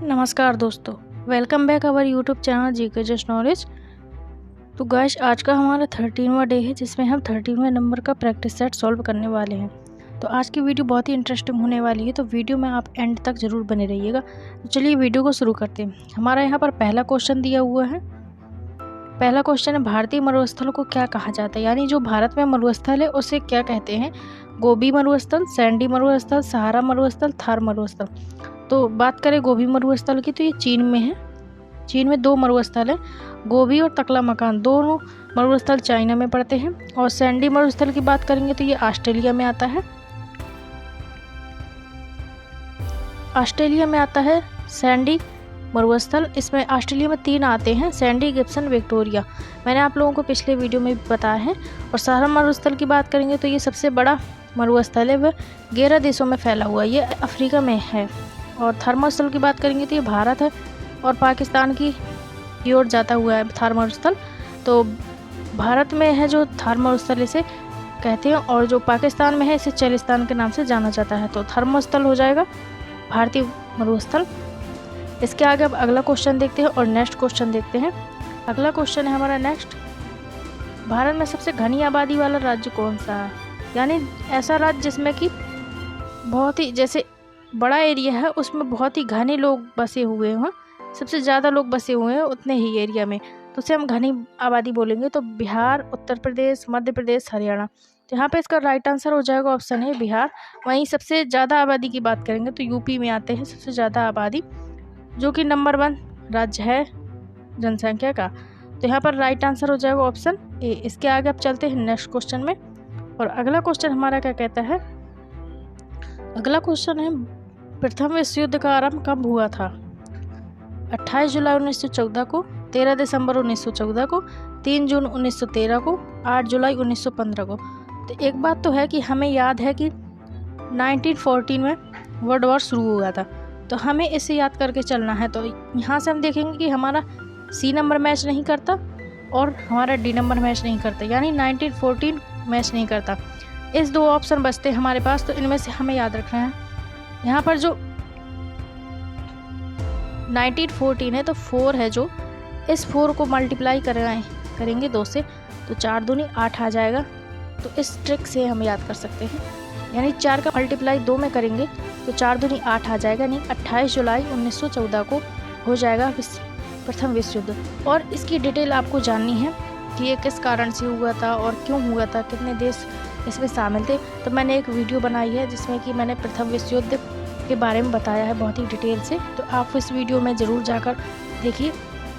नमस्कार दोस्तों, welcome back our YouTube channel GK just knowledge. तो गाइस, आज का हमारा 13वां डे है जिसमें हम 13वें नंबर का प्रैक्टिस सेट सॉल्व करने वाले हैं। तो आज की वीडियो बहुत ही इंटरेस्टिंग होने वाली है, तो वीडियो में आप एंड तक ज़रूर बने रहिएगा। तो चलिए वीडियो को शुरू करते हैं। हमारा यहाँ पर पहला क्वेश्चन दिया हुआ है। पहला क्वेश्चन है, भारतीय मरुस्थल को क्या कहा जाता है, यानी जो भारत में मरुस्थल है उसे क्या कहते हैं। गोबी मरुस्थल, सैंडी मरुस्थल, सहारा मरुस्थल, थार मरुस्थल। तो बात करें गोबी मरुस्थल की, तो ये चीन में है। चीन में 2 मरुस्थल है, गोबी और तकला मकान। दोनों मरुस्थल चाइना में पड़ते हैं। और सैंडी मरुस्थल की बात करेंगे तो ये ऑस्ट्रेलिया में आता है। ऑस्ट्रेलिया में आता है सैंडी मरुस्थल। इसमें ऑस्ट्रेलिया में 3 आते हैं, सैंडी, गिब्सन, विक्टोरिया। मैंने आप लोगों को पिछले वीडियो में भी बताया है। और सहारा मरुस्थल की बात करेंगे तो ये सबसे बड़ा मरुस्थल है, वह 11 देशों में फैला हुआ है, ये अफ्रीका में है। और थार मरुस्थल की बात करेंगे तो ये भारत है और पाकिस्तान की ओर जाता हुआ है थार मरुस्थल। तो भारत में है जो थार मरुस्थल इसे कहते हैं, और जो पाकिस्तान में है इसे चेलिस्तान के नाम से जाना जाता है। तो थार मरुस्थल हो जाएगा भारतीय मरुस्थल। इसके आगे अब अगला क्वेश्चन देखते हैं और नेक्स्ट क्वेश्चन देखते हैं। अगला क्वेश्चन है हमारा नेक्स्ट, भारत में सबसे घनी आबादी वाला राज्य कौन सा है, यानी ऐसा राज्य जिसमें कि बहुत ही जैसे बड़ा एरिया है उसमें बहुत ही घने लोग बसे हुए हैं, सबसे ज़्यादा लोग बसे हुए हैं उतने ही एरिया में, तो उसे हम घनी आबादी बोलेंगे। तो बिहार, उत्तर प्रदेश, मध्य प्रदेश, हरियाणा। तो यहाँ पे इसका राइट आंसर हो जाएगा ऑप्शन है बिहार। वहीं सबसे ज़्यादा आबादी की बात करेंगे तो यूपी में आते हैं सबसे ज़्यादा आबादी, जो कि नंबर 1 राज्य है जनसंख्या का। तो यहाँ पर राइट आंसर हो जाएगा ऑप्शन ए। इसके आगे अब चलते हैं नेक्स्ट क्वेश्चन में। और अगला क्वेश्चन हमारा क्या कहता है, अगला क्वेश्चन है, प्रथम विश्व युद्ध का आरंभ कब हुआ था। 28 जुलाई 1914 को, 13 दिसंबर 1914 को, 3 जून 1913 को, 8 जुलाई 1915 को। तो एक बात तो है कि हमें याद है कि 1914 में वर्ल्ड वॉर शुरू हुआ था, तो हमें इसे याद करके चलना है। तो यहाँ से हम देखेंगे कि हमारा सी नंबर मैच नहीं करता और हमारा डी नंबर मैच नहीं करता, यानी 1914 मैच नहीं करता। इस 2 ऑप्शन बचते हैं हमारे पास, तो इनमें से हमें याद रखना है। यहाँ पर जो 1914 है तो 4 है, जो इस 4 को मल्टीप्लाई करेंगे 2 से, तो 4 दूनी 8 आ जाएगा। तो इस ट्रिक से हम याद कर सकते हैं, यानी 4 का मल्टीप्लाई 2 में करेंगे तो 4 दूनी 8 आ जाएगा, यानी 28 जुलाई 1914 को हो जाएगा प्रथम विश्व युद्ध। और इसकी डिटेल आपको जाननी है कि ये किस कारण से हुआ था और क्यों हुआ था, कितने देश इसमें शामिल थे। तो मैंने एक वीडियो बनाई है जिसमें कि मैंने प्रथम विश्व युद्ध के बारे में बताया है बहुत ही डिटेल से, तो आप इस वीडियो में ज़रूर जाकर देखिए।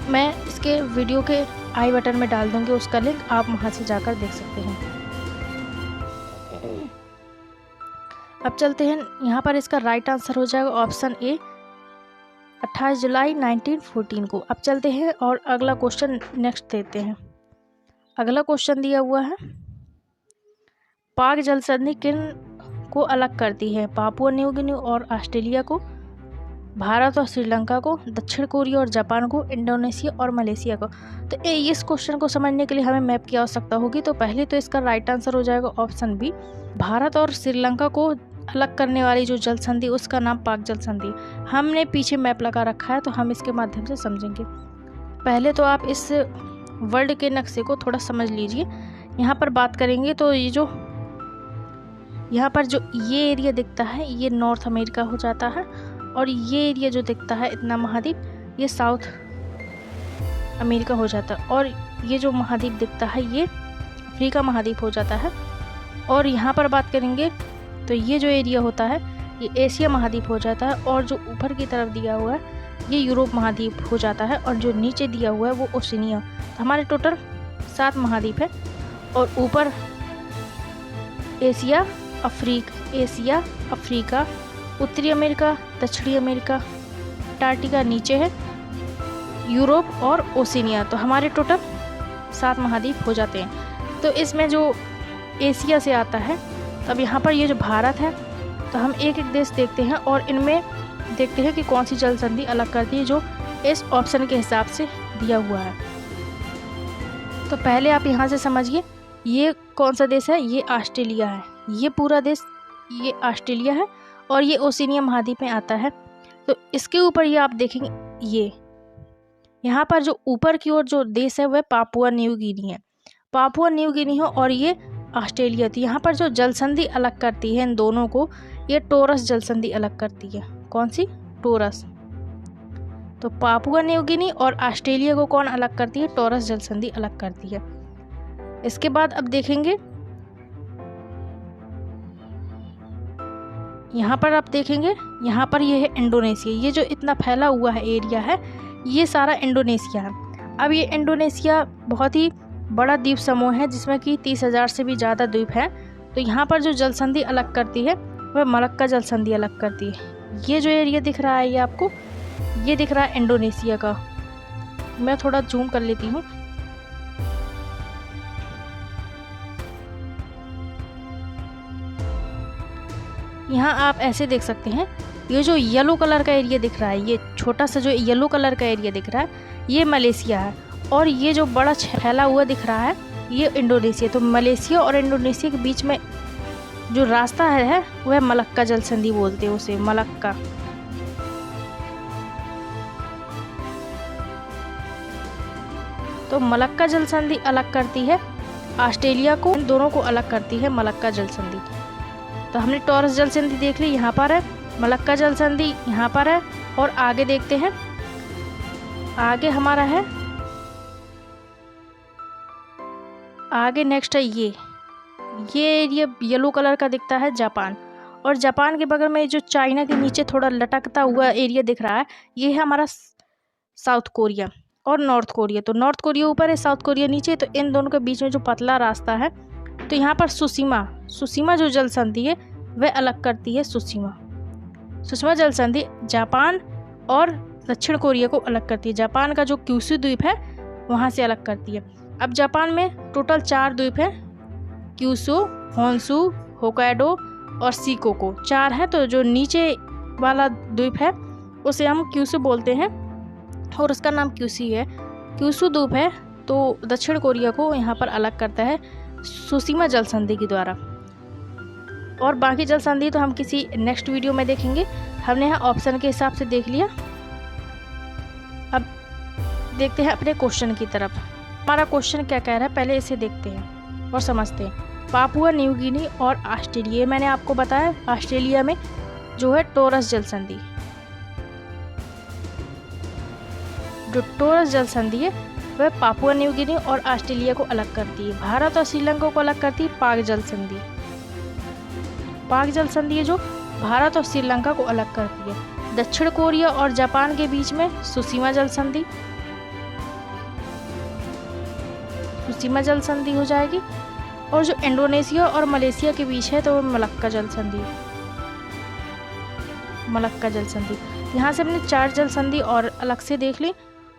मैं इसके वीडियो के आई बटन में डाल दूँगी उसका लिंक, आप वहाँ से जाकर देख सकते हैं। अब चलते हैं, यहाँ पर इसका राइट आंसर हो जाएगा ऑप्शन ए, 28 जुलाई 1914 को। अब चलते हैं और अगला क्वेश्चन नेक्स्ट देते हैं। अगला क्वेश्चन दिया हुआ है, पाक जल संधि किन को अलग करती है, पापुआ न्यू गिनी और ऑस्ट्रेलिया को, भारत और श्रीलंका को, दक्षिण कोरिया और जापान को, इंडोनेशिया और मलेशिया को। तो इस क्वेश्चन को समझने के लिए हमें मैप की आवश्यकता होगी। तो पहले तो इसका राइट आंसर हो जाएगा ऑप्शन बी, भारत और श्रीलंका को अलग करने वाली जो जल संधि उसका नाम पाक जल संधि। हमने पीछे मैप लगा रखा है तो हम इसके माध्यम से समझेंगे। पहले तो आप इस वर्ल्ड के नक्शे को थोड़ा समझ लीजिए। यहाँ पर बात करेंगे तो ये जो यहाँ पर जो ये एरिया दिखता है ये नॉर्थ अमेरिका हो जाता है, और ये एरिया जो दिखता है इतना महाद्वीप ये साउथ अमेरिका हो जाता है, और ये जो महाद्वीप दिखता है ये अफ्रीका महाद्वीप हो जाता है। और यहाँ पर बात करेंगे तो ये जो एरिया होता है ये एशिया महाद्वीप हो जाता है, और जो ऊपर की तरफ दिया हुआ है ये यूरोप महाद्वीप हो जाता है, और जो नीचे दिया हुआ है वो ओशिनिया। तो हमारे टोटल 7 महाद्वीप है, और ऊपर एशिया अफ्रीका, उत्तरी अमेरिका, दक्षिणी अमेरिका, अंटार्कटिका नीचे है, यूरोप और ओशिनिया। तो हमारे टोटल 7 महाद्वीप हो जाते हैं। तो इसमें जो एशिया से आता है, तब यहाँ पर ये जो भारत है, तो हम एक एक देश देखते हैं और इनमें देखते हैं कि कौन सी जल संधि अलग करती है, जो इस ऑप्शन के हिसाब से दिया हुआ है। तो पहले आप यहाँ से समझिए, ये कौन सा देश है, ये ऑस्ट्रेलिया है, ये पूरा देश ये ऑस्ट्रेलिया है, और ये ओशिनिया महाद्वीप में आता है। तो इसके ऊपर ये आप देखेंगे, ये यहाँ पर जो ऊपर की ओर जो देश है वह पापुआ न्यू गिनी है, पापुआ न्यू गिनी है, और ये ऑस्ट्रेलिया थी। यहाँ पर जो जलसंधि अलग करती है इन दोनों को, ये टोरस जलसंधि अलग करती है। कौन सी? टोरस। तो पापुआ न्यू गिनी और ऑस्ट्रेलिया को कौन अलग करती है? टोरस जलसंधि अलग करती है। इसके बाद अब देखेंगे, यहाँ पर आप देखेंगे, यहाँ पर ये है इंडोनेशिया। ये जो इतना फैला हुआ है एरिया है, ये सारा इंडोनेशिया है। अब ये इंडोनेशिया बहुत ही बड़ा द्वीप समूह है जिसमें कि 30,000 से भी ज़्यादा द्वीप हैं। तो यहाँ पर जो जलसंधि अलग करती है वह मलक्का जलसंधि अलग करती है। ये जो एरिया दिख रहा है, ये आपको ये दिख रहा है इंडोनेशिया का। मैं थोड़ा जूम कर लेती हूँ। यहाँ आप ऐसे देख सकते हैं, ये जो येलो कलर का एरिया दिख रहा है, ये छोटा सा जो येलो कलर का एरिया दिख रहा है, ये मलेशिया है। और ये जो बड़ा फैला हुआ दिख रहा है, ये इंडोनेशिया। तो मलेशिया और इंडोनेशिया के बीच में जो रास्ता है वह मलक्का जलसंधि बोलते हैं उसे, मलक्का। तो मलक्का जलसंधि अलग करती है ऑस्ट्रेलिया को, इन दोनों को अलग करती है मलक्का जलसंधि। तो हमने टॉरस जलसंधि देख ली, यहाँ पर है। मलक्का जलसंधि यहाँ पर है। और आगे देखते हैं, आगे हमारा है, आगे नेक्स्ट है ये एरिया येलो कलर का दिखता है, जापान। और जापान के बगल में जो चाइना के नीचे थोड़ा लटकता हुआ एरिया दिख रहा है, ये है हमारा साउथ कोरिया और नॉर्थ कोरिया। तो नॉर्थ कोरिया ऊपर है, साउथ कोरिया नीचे। तो इन दोनों के बीच में जो पतला रास्ता है, तो यहाँ पर सुसीमा जो जलसंधि है वह अलग करती है। सुसीमा जलसंधि जापान और दक्षिण कोरिया को अलग करती है। जापान का जो क्यूशू द्वीप है वहाँ से अलग करती है। अब जापान में टोटल 4 द्वीप हैं, क्यूशू, होन्शू, होक्काइडो और शिकोकू, 4 है। तो जो नीचे वाला द्वीप है उसे हम क्यूशू बोलते हैं और उसका नाम क्यूशी है। क्यूशू द्वीप है तो दक्षिण कोरिया को यहाँ पर अलग करता है सुसीमा जलसंधि के द्वारा। और बाकी जलसंधि तो हम किसी नेक्स्ट वीडियो में देखेंगे। हमने यहाँ ऑप्शन के हिसाब से देख लिया। अब देखते हैं अपने क्वेश्चन की तरफ। हमारा क्वेश्चन क्या कह रहा है, पहले इसे देखते हैं और समझते हैं। पापुआ न्यू गिनी और ऑस्ट्रेलिया, मैंने आपको बताया ऑस्ट्रेलिया में जो है टोरस जलसंधि, जो टोरस जलसंधि है वह पापुआ न्यू गिनी और ऑस्ट्रेलिया को अलग करती है। भारत और श्रीलंका को अलग करती है पाक जलसंधि। पाक जलसंधि है जो भारत और श्रीलंका को अलग करती है। दक्षिण कोरिया और जापान के बीच में सुसीमा जलसंधि हो जाएगी। और जो इंडोनेशिया और मलेशिया के बीच है तो वो मलक्का जलसंधि। यहाँ से हमने 4 जलसंधि और अलग से देख ली।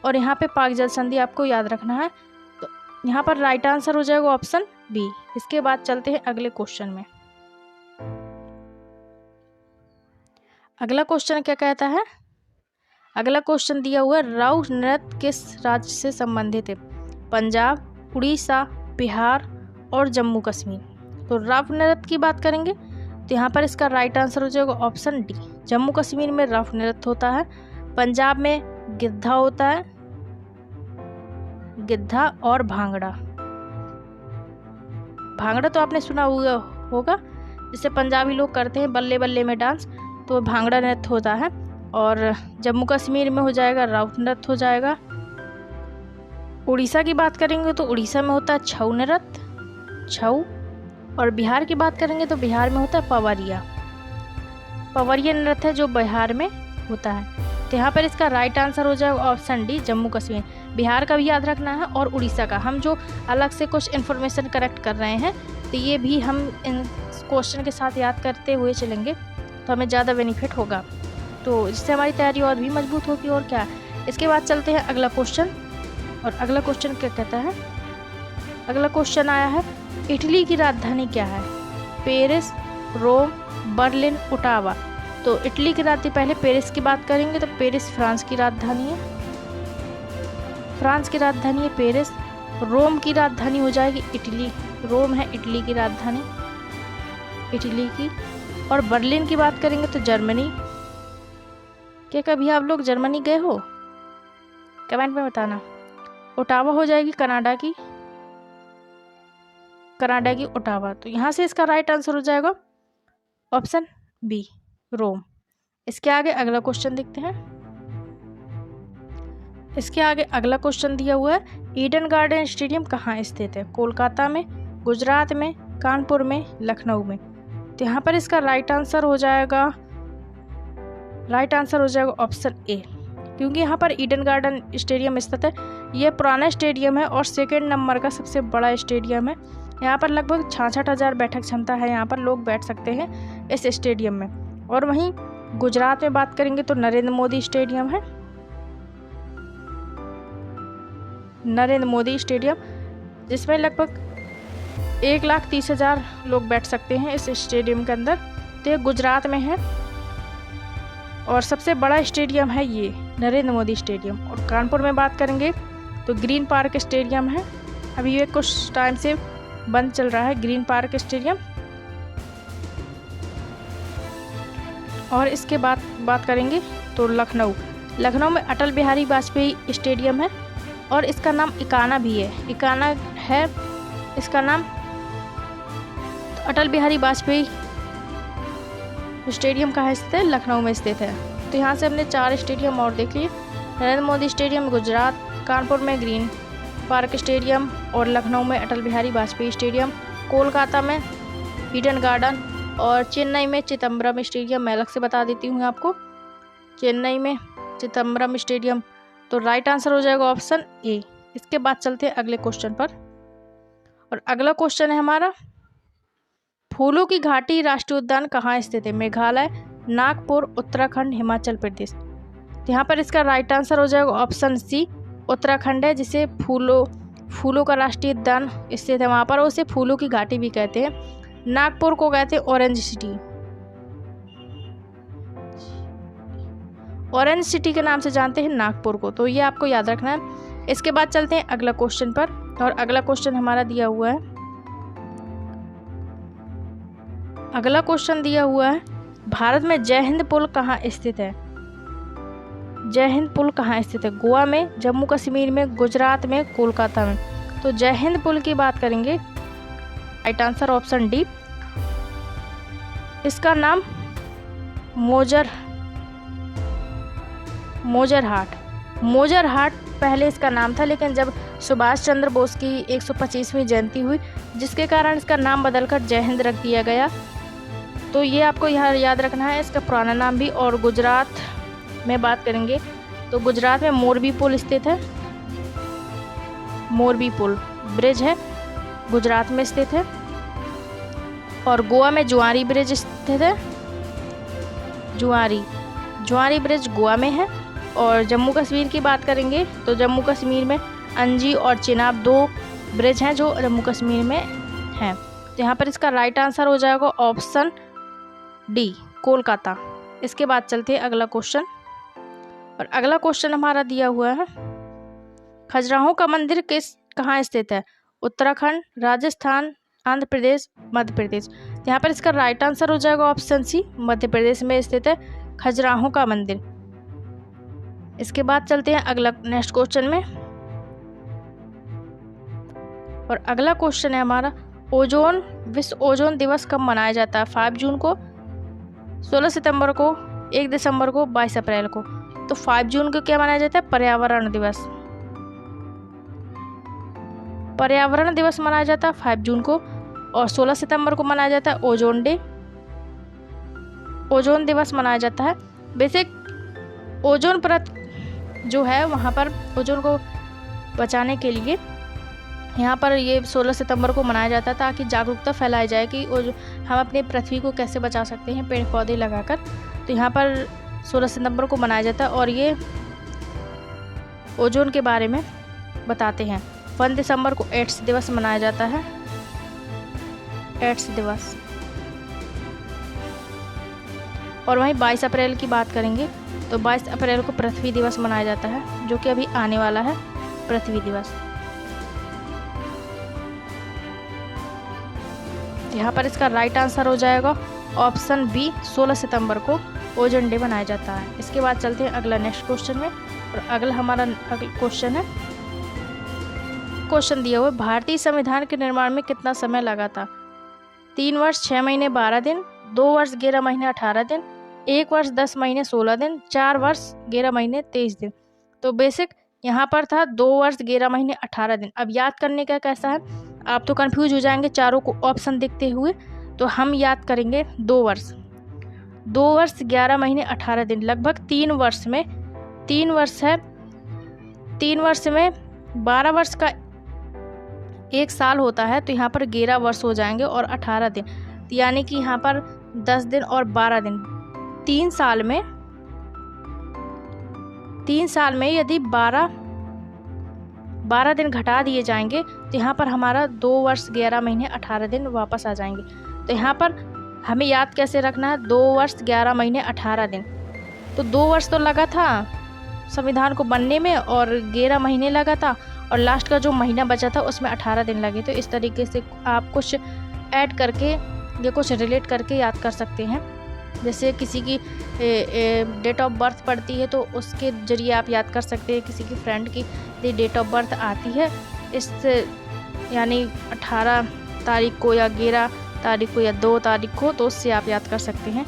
और यहाँ पे पाक जलसंधि आपको याद रखना है। तो यहाँ पर राइट आंसर हो जाएगा ऑप्शन बी। इसके बाद चलते हैं अगले क्वेश्चन में। अगला क्वेश्चन क्या कहता है, अगला क्वेश्चन दिया हुआ है, राव नृत्य किस राज्य से संबंधित है? पंजाब, उड़ीसा, बिहार और जम्मू कश्मीर। तो राव नृत्य की बात करेंगे तो यहाँ पर इसका राइट आंसर हो जाएगा ऑप्शन डी। जम्मू कश्मीर में राव नृत्य होता है। पंजाब में गिद्धा होता है, गिद्धा और भांगड़ा। भांगड़ा तो आपने सुना होगा, जिसे पंजाबी लोग करते हैं बल्ले बल्ले में डांस, तो भांगड़ा नृत्य होता है। और जम्मू कश्मीर में हो जाएगा राव नृत्य हो जाएगा। उड़ीसा की बात करेंगे तो उड़ीसा में होता है छऊ नृत्य, छऊ। और बिहार की बात करेंगे तो बिहार में होता है पवरिया। पवरिया नृत्य है जो बिहार में होता है। तो यहाँ पर इसका राइट आंसर हो जाएगा ऑप्शन डी, जम्मू कश्मीर। बिहार का भी याद रखना है और उड़ीसा का। हम जो अलग से कुछ इन्फॉर्मेशन करेक्ट कर रहे हैं तो ये भी हम इन क्वेश्चन के साथ याद करते हुए चलेंगे तो हमें ज़्यादा बेनिफिट होगा, तो जिससे हमारी तैयारी और भी मजबूत होगी। और क्या, इसके बाद चलते हैं अगला क्वेश्चन। और अगला क्वेश्चन क्या कहता है, अगला क्वेश्चन आया है, इटली की राजधानी क्या है? पेरिस, रोम, बर्लिन, ओटावा। तो इटली की राजधानी, पहले पेरिस की बात करेंगे तो पेरिस फ्रांस की राजधानी है। फ्रांस की राजधानी है पेरिस। रोम की राजधानी हो जाएगी इटली, रोम है इटली की राजधानी, इटली की। और बर्लिन की बात करेंगे तो जर्मनी, क्या कभी आप लोग जर्मनी गए हो? कमेंट में बताना। ओटावा हो जाएगी कनाडा की ओटावा। तो यहाँ से इसका राइट आंसर हो जाएगा ऑप्शन बी, रोम। इसके आगे अगला क्वेश्चन देखते हैं। इसके आगे अगला क्वेश्चन दिया हुआ है, ईडन गार्डन स्टेडियम कहाँ स्थित है? कोलकाता में, गुजरात में, कानपुर में, लखनऊ में। तो यहाँ पर इसका राइट आंसर हो जाएगा ऑप्शन ए, क्योंकि यहाँ पर ईडन गार्डन स्टेडियम स्थित है। ये पुराना स्टेडियम है और सेकेंड नंबर का सबसे बड़ा स्टेडियम है। यहाँ पर लगभग 66,000 बैठक क्षमता है, यहाँ पर लोग बैठ सकते हैं इस स्टेडियम में। और वहीं गुजरात में बात करेंगे तो नरेंद्र मोदी स्टेडियम है, नरेंद्र मोदी स्टेडियम, जिसमें लगभग 1,30,000 लोग बैठ सकते हैं इस स्टेडियम के अंदर। तो ये गुजरात में है और सबसे बड़ा स्टेडियम है ये नरेंद्र मोदी स्टेडियम। और कानपुर में बात करेंगे तो ग्रीन पार्क स्टेडियम है, अभी ये कुछ टाइम से बंद चल रहा है ग्रीन पार्क स्टेडियम। और इसके बाद बात करेंगे तो लखनऊ में अटल बिहारी वाजपेयी स्टेडियम है और इसका नाम इकाना भी है, इकाना है इसका नाम। तो अटल बिहारी वाजपेयी स्टेडियम कहाँ स्थित है? लखनऊ में स्थित है। तो यहाँ से हमने 4 स्टेडियम और देख लिए, नरेंद्र मोदी स्टेडियम गुजरात, कानपुर में ग्रीन पार्क स्टेडियम और लखनऊ में अटल बिहारी वाजपेयी स्टेडियम, कोलकाता में ईडन गार्डन और चेन्नई में चिदम्बरम स्टेडियम। मैं अलग से बता देती हूँ आपको, चेन्नई में चिदम्बरम स्टेडियम। तो राइट आंसर हो जाएगा ऑप्शन ए। इसके बाद चलते हैं अगले क्वेश्चन पर, और अगला क्वेश्चन है हमारा, फूलों की घाटी राष्ट्रीय उद्यान कहाँ स्थित है? मेघालय, नागपुर, उत्तराखंड, हिमाचल प्रदेश। तो यहाँ पर इसका राइट आंसर हो जाएगा ऑप्शन सी, उत्तराखंड है, जिसे फूलों का राष्ट्रीय उद्यान स्थित है वहाँ पर। उसे फूलों की घाटी भी कहते हैं। नागपुर को कहते हैं ऑरेंज सिटी के नाम से जानते हैं नागपुर को। तो ये आपको याद रखना है। इसके बाद चलते हैं अगला क्वेश्चन पर, और अगला क्वेश्चन हमारा दिया हुआ है, अगला क्वेश्चन दिया हुआ है, भारत में जय हिंद पुल कहाँ स्थित है? जय हिंद पुल कहाँ स्थित है? गोवा में, जम्मू कश्मीर में, गुजरात में, कोलकाता में। तो जय हिंद पुल की बात करेंगे, राइट आंसर ऑप्शन डी, इसका नाम मोजरहाट पहले इसका नाम था, लेकिन जब सुभाष चंद्र बोस की 125वीं जयंती हुई, जिसके कारण इसका नाम बदलकर जय हिंद रख दिया गया। तो ये आपको यहाँ याद रखना है, इसका पुराना नाम भी। और गुजरात में बात करेंगे तो गुजरात में मोरबी पुल स्थित है, मोरबी पुल ब्रिज है, गुजरात में स्थित है। और गोवा में जुआरी ब्रिज स्थित है, जुआरी ब्रिज गोवा में है। और जम्मू कश्मीर की बात करेंगे तो जम्मू कश्मीर में अंजी और चिनाब 2 ब्रिज हैं जो जम्मू कश्मीर में हैं। तो यहाँ पर इसका राइट आंसर हो जाएगा ऑप्शन डी, कोलकाता। इसके बाद चलते हैं अगला क्वेश्चन, और अगला क्वेश्चन हमारा दिया हुआ है, खजुराहो का मंदिर कहाँ स्थित है? उत्तराखंड, राजस्थान, आंध्र प्रदेश, मध्य प्रदेश। यहाँ पर इसका राइट आंसर हो जाएगा ऑप्शन सी, मध्य प्रदेश में स्थित है खजुराहो का मंदिर। इसके बाद चलते हैं अगला नेक्स्ट क्वेश्चन में, और अगला क्वेश्चन है हमारा, विश्व ओजोन दिवस कब मनाया जाता है? 5 जून को, 16 सितंबर को, 1 दिसंबर को, 22 अप्रैल को। तो 5 जून को क्या मनाया जाता है? पर्यावरण दिवस मनाया जाता है 5 जून को। और 16 सितंबर को मनाया जाता है ओजोन दिवस मनाया जाता है। बेसिक ओजोन परत जो है वहाँ पर ओजोन को बचाने के लिए यहाँ पर ये 16 सितंबर को मनाया जाता है, ताकि जागरूकता फैलाई जाए कि हम अपने पृथ्वी को कैसे बचा सकते हैं पेड़ पौधे लगाकर। तो यहाँ पर 16 सितंबर को मनाया जाता है और ये ओजोन के बारे में बताते हैं। 1 दिसंबर को एड्स दिवस मनाया जाता है, एड्स दिवस। और वहीं 22 अप्रैल की बात करेंगे तो 22 अप्रैल को पृथ्वी दिवस मनाया जाता है, जो कि अभी आने वाला है पृथ्वी दिवस। यहाँ पर इसका राइट आंसर हो जाएगा ऑप्शन बी, 16 सितंबर को ओजोन डे मनाया जाता है। इसके बाद चलते हैं अगला नेक्स्ट क्वेश्चन में। और अगला हमारा क्वेश्चन है, क्वेश्चन दिया हुआ, भारतीय संविधान के निर्माण में कितना समय लगा था? 3 वर्ष 6 महीने 12 दिन, 2 वर्ष 11 महीने 18 दिन, 1 वर्ष 10 महीने 16 दिन, 4 वर्ष 11 महीने 23 दिन। तो बेसिक यहाँ पर था 2 वर्ष 11 महीने 18 दिन। अब याद करने का कैसा है, आप तो कंफ्यूज हो जाएंगे चारों को ऑप्शन देखते हुए, तो हम याद करेंगे 2 वर्ष 11 महीने 18 दिन, लगभग 3 वर्ष में 3 वर्ष है, 3 वर्ष में 12 वर्ष का 1 साल होता है, तो यहाँ पर 11 वर्ष हो जाएंगे और 18 दिन, तो यानी कि यहाँ पर 10 दिन और 12 दिन, 3 साल में यदि 12 दिन घटा दिए जाएंगे तो यहाँ पर हमारा 2 वर्ष 11 महीने 18 दिन वापस आ जाएंगे। तो यहाँ पर हमें याद कैसे रखना है, 2 वर्ष 11 महीने 18 दिन, तो 2 वर्ष तो लगा था संविधान को बनने में और 11 महीने लगा था, और लास्ट का जो महीना बचा था उसमें 18 दिन लगे। तो इस तरीके से आप कुछ ऐड करके या कुछ रिलेट करके याद कर सकते हैं। जैसे किसी की डेट ऑफ बर्थ पड़ती है तो उसके ज़रिए आप याद कर सकते हैं, किसी की फ्रेंड की डेट ऑफ बर्थ आती है इस यानी 18 तारीख को या 11 तारीख को या 2 तारीख को, तो उससे आप याद कर सकते हैं।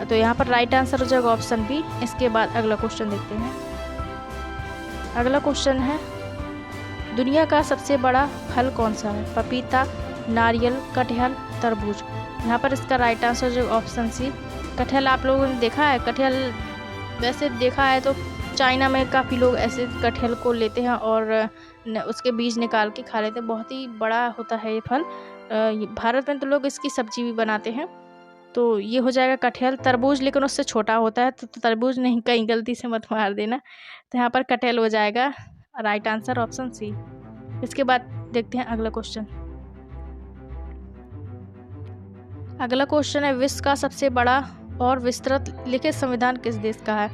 तो यहाँ पर राइट आंसर हो जाएगा ऑप्शन बी। इसके बाद अगला क्वेश्चन देखते हैं। अगला क्वेश्चन है, दुनिया का सबसे बड़ा फल कौन सा है? पपीता, नारियल, कटहल, तरबूज। यहाँ पर इसका राइट आंसर जो ऑप्शन सी, कटहल। आप लोगों ने देखा है कटहल? वैसे देखा है तो चाइना में काफ़ी लोग ऐसे कटहल को लेते हैं और उसके बीज निकाल के खा लेते हैं। बहुत ही बड़ा होता है ये फल। भारत में तो लोग इसकी सब्जी भी बनाते हैं। तो ये हो जाएगा कटहल। तरबूज लेकिन उससे छोटा होता है, तो तरबूज नहीं, कहीं गलती से मत मार देना। तो यहाँ पर कटहल हो जाएगा राइट आंसर ऑप्शन सी। इसके बाद देखते हैं अगला क्वेश्चन। अगला क्वेश्चन है, विश्व का सबसे बड़ा और विस्तृत लिखित संविधान किस देश का है?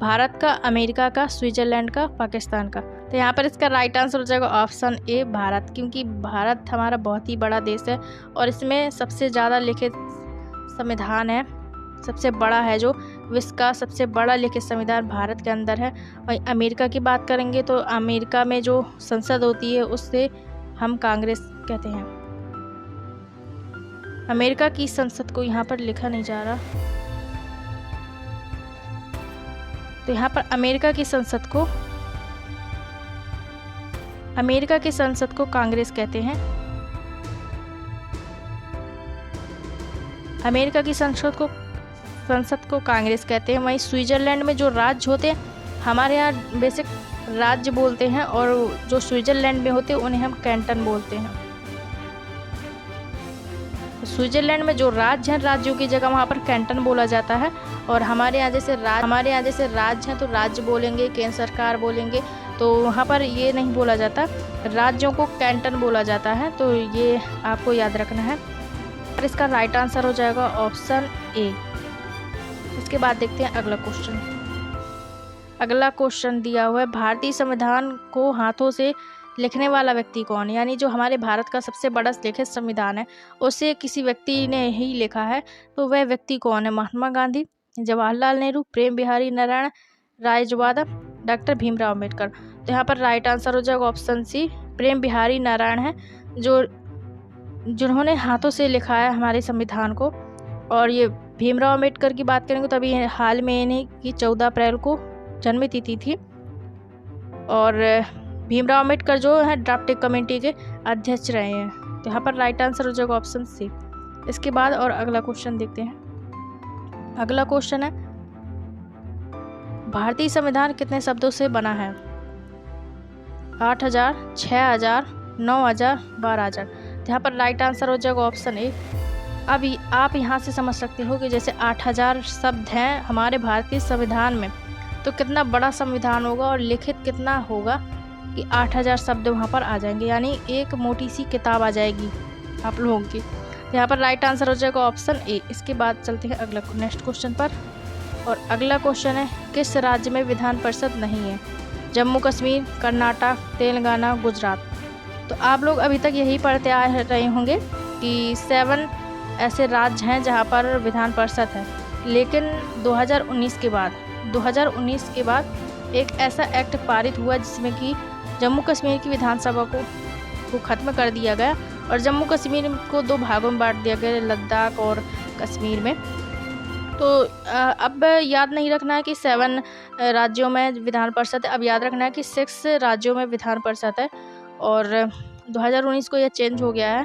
भारत का, अमेरिका का, स्विट्जरलैंड का, पाकिस्तान का। तो यहाँ पर इसका राइट आंसर हो जाएगा ऑप्शन ए, भारत, क्योंकि भारत हमारा बहुत ही बड़ा देश है और इसमें सबसे ज़्यादा लिखित संविधान है, सबसे बड़ा है। जो विश्व का सबसे बड़ा लिखित संविधान भारत के अंदर है। और अमेरिका की बात करेंगे तो अमेरिका में जो संसद होती है उससे हम कांग्रेस कहते हैं। अमेरिका की संसद को यहाँ पर लिखा नहीं जा रहा, तो यहाँ पर अमेरिका की संसद को कांग्रेस कहते हैं। अमेरिका की संसद को कांग्रेस कहते हैं। वहीं स्विट्जरलैंड में जो राज्य होते हैं, हमारे यहाँ बेसिक राज्य बोलते हैं, और जो स्विट्जरलैंड में होते हैं उन्हें हम कैंटन बोलते हैं। स्विट्जरलैंड में जो राज्य हैं, राज्यों की जगह वहाँ पर कैंटन बोला जाता है। और हमारे यहाँ जैसे राज्य हैं तो राज्य बोलेंगे, केंद्र सरकार बोलेंगे, तो वहाँ पर ये नहीं बोला जाता, राज्यों को कैंटन बोला जाता है। तो ये आपको याद रखना है। और इसका राइट आंसर हो जाएगा ऑप्शन ए। इसके बाद देखते हैं अगला क्वेश्चन। अगला क्वेश्चन दिया हुआ है, भारतीय संविधान को हाथों से लिखने वाला व्यक्ति कौन है? यानी जो हमारे भारत का सबसे बड़ा लिखित संविधान है उसे किसी व्यक्ति ने ही लिखा है, तो वह व्यक्ति कौन है? महात्मा गांधी, जवाहरलाल नेहरू, प्रेम बिहारी नारायण रायजादा, डॉक्टर भीमराव अम्बेडकर। तो यहाँ पर राइट आंसर हो जाएगा ऑप्शन सी, प्रेम बिहारी नारायण है जिन्होंने हाथों से लिखा है हमारे संविधान को। और ये भीमराव अम्बेडकर की बात करेंगे तो अभी हाल में इन्हीं की 14 अप्रैल को जन्म तिथि थी। और भीमराव अम्बेडकर जो है ड्राफ्टिंग कमेटी के अध्यक्ष रहे हैं। तो यहाँ पर राइट आंसर हो जाएगा ऑप्शन सी। इसके बाद और अगला क्वेश्चन देखते हैं। अगला क्वेश्चन है, भारतीय संविधान कितने शब्दों से बना है? 8000, 6000, 9000, 12000। तो यहाँ पर राइट आंसर हो जाएगा ऑप्शन ए। अब आप यहाँ से समझ सकते हो कि जैसे 8000 शब्द हैं हमारे भारतीय संविधान में, तो कितना बड़ा संविधान होगा और लिखित कितना होगा कि 8000 शब्द वहाँ पर आ जाएंगे, यानी एक मोटी सी किताब आ जाएगी आप लोगों की। तो यहाँ पर राइट आंसर हो जाएगा ऑप्शन ए। इसके बाद चलते हैं अगला नेक्स्ट क्वेश्चन पर। और अगला क्वेश्चन है, किस राज्य में विधान परिषद नहीं है? जम्मू कश्मीर, कर्नाटक, तेलंगाना, गुजरात। तो आप लोग अभी तक यही पढ़ते आ रहे होंगे कि 7 ऐसे राज्य हैं जहाँ पर विधान परिषद है, लेकिन 2019 के बाद एक ऐसा एक्ट पारित हुआ जिसमें कि जम्मू कश्मीर की विधानसभा को ख़त्म कर दिया गया और जम्मू कश्मीर को 2 भागों में बांट दिया गया, लद्दाख और कश्मीर में। तो अब याद नहीं रखना है कि 7 राज्यों में विधान परिषद है, अब याद रखना है कि 6 राज्यों में विधान परिषद है। और 2019 को यह चेंज हो गया है,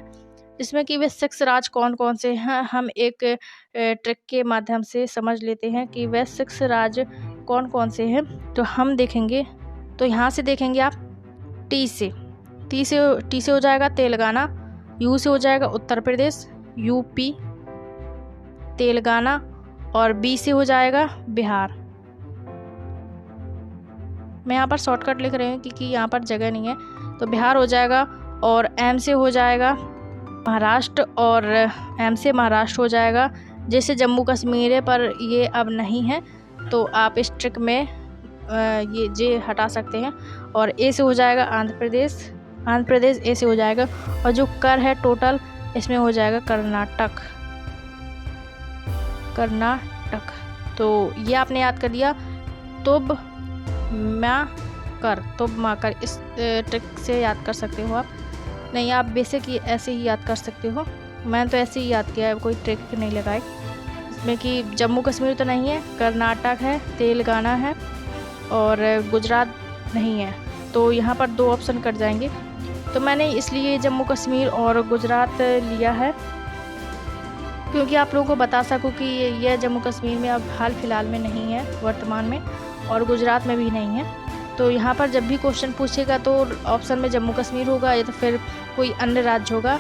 जिसमें कि वे 6 राज्य कौन कौन से हैं हम एक ट्रिक के माध्यम से समझ लेते हैं कि वे 6 राज्य कौन कौन से हैं। तो हम देखेंगे, तो यहाँ से देखेंगे आप टी से हो जाएगा तेलंगाना, यू से हो जाएगा उत्तर प्रदेश, यूपी, तेलंगाना, और बी से हो जाएगा बिहार। मैं यहाँ पर शॉर्टकट लिख रही हूँ क्योंकि यहाँ पर जगह नहीं है। तो बिहार हो जाएगा, और एम से हो जाएगा महाराष्ट्र, और एम से महाराष्ट्र हो जाएगा। जैसे जम्मू कश्मीर है पर ये अब नहीं है, तो आप इस ट्रिक में ये जे हटा सकते हैं। और ए से हो जाएगा आंध्र प्रदेश ए से हो जाएगा। और जो कर है टोटल इसमें हो जाएगा कर्नाटक। तो ये आपने याद कर दिया, तुब मा कर इस ट्रिक से याद कर सकते हो आप। नहीं, आप बेसिक ऐसे ही याद कर सकते हो। मैंने तो ऐसे ही याद किया है, कोई ट्रिक नहीं लगाई इसमें कि जम्मू कश्मीर तो नहीं है, कर्नाटक है, तेलंगाना है और गुजरात नहीं है। तो यहाँ पर 2 ऑप्शन कट जाएंगे। तो मैंने इसलिए जम्मू कश्मीर और गुजरात लिया है क्योंकि आप लोगों को बता सकूं कि यह जम्मू कश्मीर में अब हाल फिलहाल में नहीं है वर्तमान में, और गुजरात में भी नहीं है। तो यहाँ पर जब भी क्वेश्चन पूछेगा तो ऑप्शन में जम्मू कश्मीर होगा या तो फिर कोई अन्य राज्य होगा,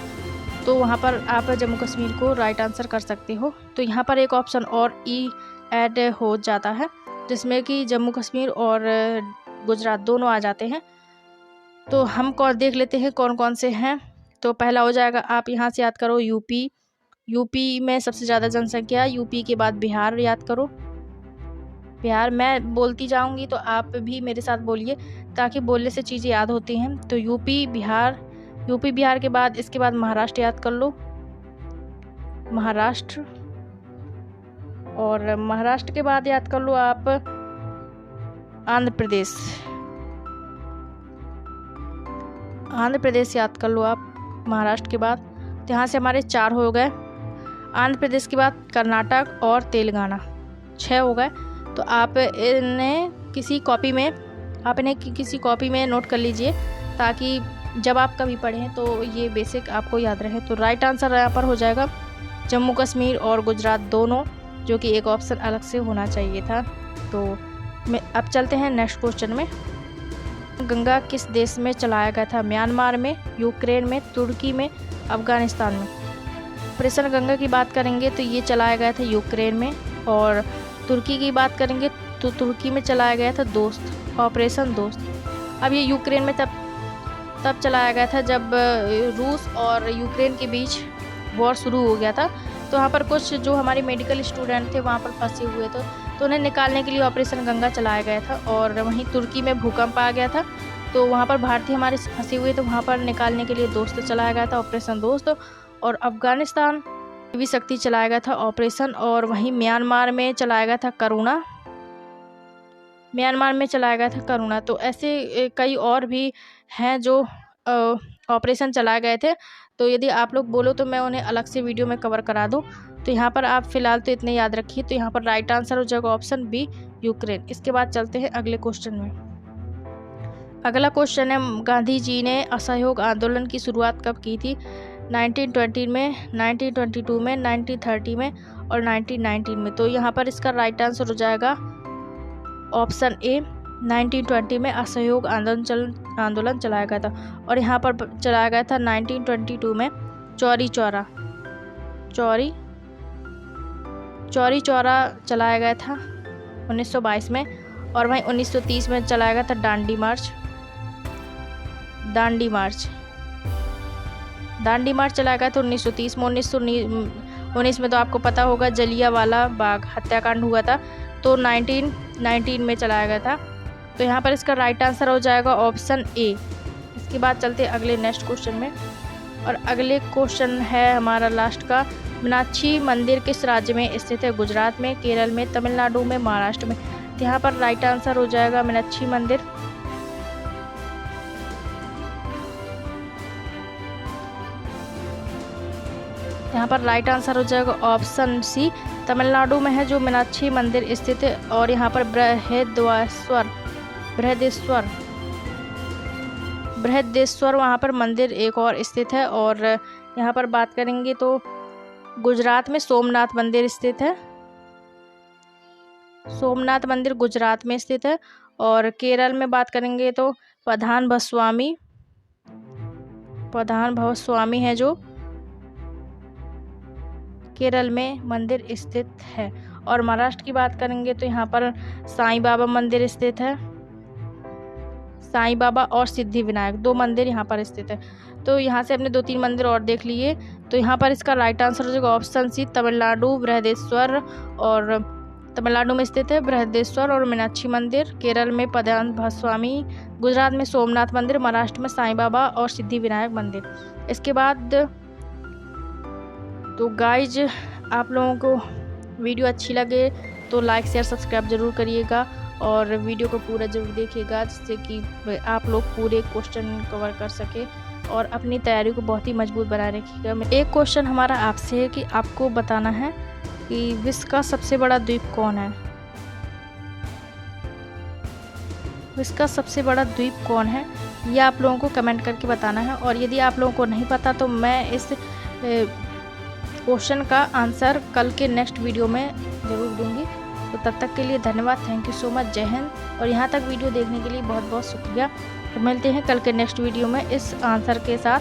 तो वहाँ पर आप जम्मू कश्मीर को राइट आंसर कर सकते हो। तो यहाँ पर एक ऑप्शन और ई ऐड हो जाता है जिसमें कि जम्मू कश्मीर और गुजरात दोनों आ जाते हैं। तो हम देख लेते हैं कौन कौन से हैं। तो पहला हो जाएगा, आप यहाँ से याद करो यूपी में सबसे ज़्यादा जनसंख्या, यूपी के बाद बिहार याद करो। बिहार मैं बोलती जाऊंगी तो आप भी मेरे साथ बोलिए ताकि बोलने से चीज़ें याद होती हैं। तो यूपी बिहार के बाद इसके बाद महाराष्ट्र याद कर लो, महाराष्ट्र, और महाराष्ट्र के बाद याद कर लो आप आंध्र प्रदेश याद कर लो आप महाराष्ट्र के बाद। तो यहाँ से हमारे 4 हो गए। आंध्र प्रदेश के बाद कर्नाटक और तेलंगाना 6 हो गए। तो आप इन्हें किसी कॉपी में नोट कर लीजिए ताकि जब आप कभी पढ़ें तो ये बेसिक आपको याद रहे। तो राइट आंसर यहाँ पर हो जाएगा जम्मू कश्मीर और गुजरात दोनों, जो कि एक ऑप्शन अलग से होना चाहिए था। तो अब चलते हैं नेक्स्ट क्वेश्चन में। गंगा किस देश में चलाया गया था? म्यांमार में, यूक्रेन में, तुर्की में, अफगानिस्तान में। ऑपरेशन गंगा की बात करेंगे तो ये चलाया गया था यूक्रेन में, और तुर्की की बात करेंगे तो तुर्की में चलाया गया था ऑपरेशन दोस्त। अब ये यूक्रेन में तब चलाया गया था जब रूस और यूक्रेन के बीच वॉर शुरू हो गया था। तो वहाँ पर कुछ जो हमारे मेडिकल स्टूडेंट थे वहाँ पर फंसे हुए थे, तो उन्हें निकालने के लिए ऑपरेशन गंगा चलाया गया था। और वहीं तुर्की में भूकंप आ गया था, तो वहाँ पर भारतीय हमारे फंसे हुए तो वहाँ पर निकालने के लिए दोस्त चलाया गया था ऑपरेशन दोस्त। और अफगानिस्तान भी शक्ति चलाया गया था ऑपरेशन, और वहीं म्यांमार में चलाया गया था करुणा। तो ऐसे कई और भी हैं जो ऑपरेशन चलाए गए थे। तो यदि आप लोग बोलो तो मैं उन्हें अलग से वीडियो में कवर करा दूं। तो यहाँ पर आप फिलहाल तो इतने याद रखिए। तो यहाँ पर राइट आंसर हो जाएगा ऑप्शन बी, यूक्रेन। इसके बाद चलते हैं अगले क्वेश्चन में। अगला क्वेश्चन है, गांधी जी ने असहयोग आंदोलन की शुरुआत कब की थी? 1920 में, 1922 में, 1930 में और 1919 में। तो यहाँ पर इसका राइट आंसर हो जाएगा ऑप्शन ए, 1920 में असहयोग आंदोलन चलाया गया था। और यहाँ पर चलाया गया था 1922 में चौरी चौरा चलाया गया था 1922 में। और वहीं 1930 में चलाया गया था दांडी मार्च चलाया गया था 1930 में। 1919 में तो आपको पता होगा जलियांवाला बाग हत्याकांड हुआ था, तो 1919 में चलाया गया था। तो यहाँ पर इसका राइट आंसर हो जाएगा ऑप्शन ए। इसके बाद चलते अगले नेक्स्ट क्वेश्चन में, और अगले क्वेश्चन है हमारा लास्ट का, मीनाक्षी मंदिर किस राज्य में स्थित है? गुजरात में, केरल में, तमिलनाडु में, महाराष्ट्र में। तो यहाँ पर राइट आंसर हो जाएगा मीनाक्षी मंदिर। यहाँ पर राइट आंसर हो जाएगा ऑप्शन सी, तमिलनाडु में है जो मीनाक्षी मंदिर स्थित है। और यहाँ पर बृहदेश्वर वहाँ पर मंदिर एक और स्थित है। और यहाँ पर बात करेंगे तो गुजरात में सोमनाथ मंदिर स्थित है। सोमनाथ मंदिर गुजरात में स्थित है। और केरल में बात करेंगे तो पद्मनाभस्वामी है जो केरल में मंदिर स्थित है। और महाराष्ट्र की बात करेंगे तो यहाँ पर साईं बाबा मंदिर स्थित है। साईं बाबा और सिद्धि विनायक 2 मंदिर यहाँ पर स्थित है। तो यहाँ से अपने 2-3 मंदिर और देख लिए। तो यहाँ पर इसका राइट आंसर हो जाएगा ऑप्शन सी, तमिलनाडु बृहदेश्वर, और तमिलनाडु में स्थित है बृहदेश्वर और मीनाक्षी मंदिर। केरल में पद्मनाभस्वामी, गुजरात में सोमनाथ मंदिर, महाराष्ट्र में साईं बाबा और सिद्धि विनायक मंदिर। इसके बाद तो गाइज, आप लोगों को वीडियो अच्छी लगे तो लाइक शेयर सब्सक्राइब ज़रूर करिएगा और वीडियो को पूरा ज़रूर देखिएगा, जिससे कि आप लोग पूरे क्वेश्चन कवर कर सके और अपनी तैयारी को बहुत ही मजबूत बनाए रखिएगा। एक क्वेश्चन हमारा आपसे है कि आपको बताना है कि विश्व का सबसे बड़ा द्वीप कौन है? विश्व का सबसे बड़ा द्वीप कौन है, ये आप लोगों को कमेंट करके बताना है। और यदि आप लोगों को नहीं पता तो मैं इस क्वेश्चन का आंसर कल के नेक्स्ट वीडियो में ज़रूर दूंगी। तो तब तक के लिए धन्यवाद, थैंक यू सो मच, जय हिंद। और यहाँ तक वीडियो देखने के लिए बहुत बहुत शुक्रिया। तो मिलते हैं कल के नेक्स्ट वीडियो में इस आंसर के साथ।